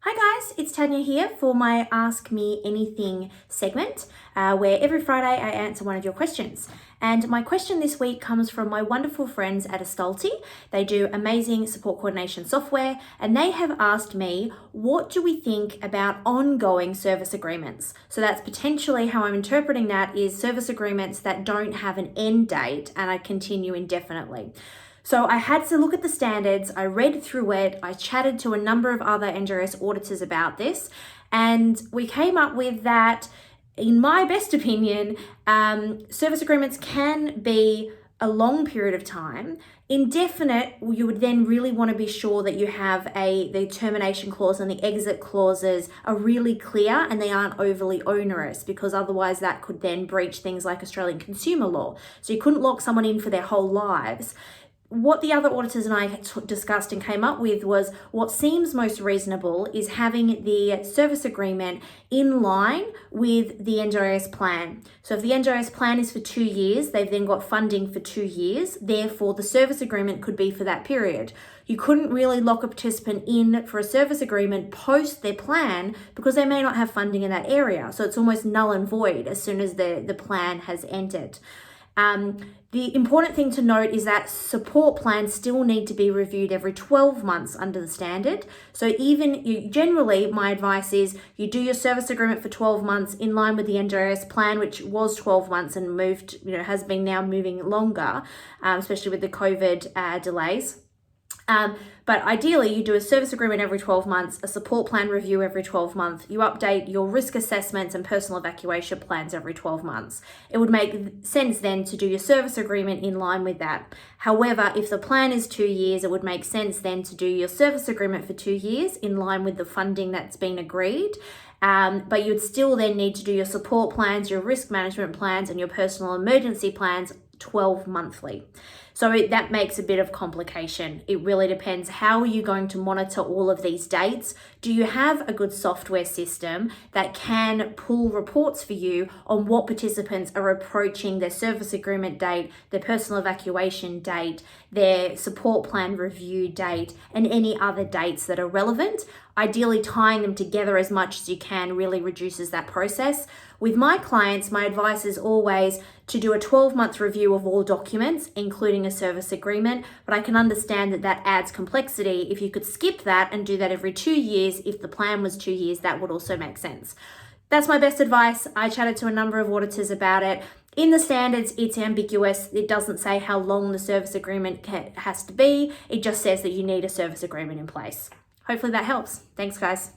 Hi guys, it's Tanya here for my Ask Me Anything segment, where every Friday I answer one of your questions. And my question this week comes from my wonderful friends at Assalty. They do amazing support coordination software, and they have asked me, what do we think about ongoing service agreements? So that's potentially how I'm interpreting that is service agreements that don't have an end date and I continue indefinitely. So I had to look at the standards, I read through it, I chatted to a number of other NDIS auditors about this, and we came up with that, in my best opinion, service agreements can be a long period of time. Indefinite, you would then really want to be sure that you have the termination clause and the exit clauses are really clear and they aren't overly onerous, because otherwise that could then breach things like Australian consumer law. So you couldn't lock someone in for their whole lives. What the other auditors and I discussed and came up with was what seems most reasonable is having the service agreement in line with the NDIS plan. So if the NDIS plan is for 2 years, they've then got funding for 2 years. Therefore, the service agreement could be for that period. You couldn't really lock a participant in for a service agreement post their plan because they may not have funding in that area. So it's almost null and void as soon as the plan has ended. The important thing to note is that support plans still need to be reviewed every 12 months under the standard. So generally, my advice is you do your service agreement for 12 months in line with the NDIS plan, which was 12 months and moved, has been now moving longer, especially with the COVID delays. But ideally, you do a service agreement every 12 months, a support plan review every 12 months. You update your risk assessments and personal evacuation plans every 12 months. It would make sense then to do your service agreement in line with that. However, if the plan is 2 years, it would make sense then to do your service agreement for 2 years in line with the funding that's been agreed. But you'd still then need to do your support plans, your risk management plans, and your personal emergency plans 12 monthly. So that makes a bit of complication. It really depends. How are you going to monitor all of these dates? Do you have a good software system that can pull reports for you on what participants are approaching their service agreement date, their personal evacuation date, their support plan review date, and any other dates that are relevant? Ideally, tying them together as much as you can really reduces that process. With my clients, my advice is always to do a 12-month review of all documents, including a service agreement, but I can understand that adds complexity. If you could skip that and do that every 2 years, if the plan was 2 years, that would also make sense. That's my best advice. I chatted to a number of auditors about it. In the standards, it's ambiguous. It doesn't say how long the service agreement has to be. It just says that you need a service agreement in place. Hopefully that helps. Thanks, guys.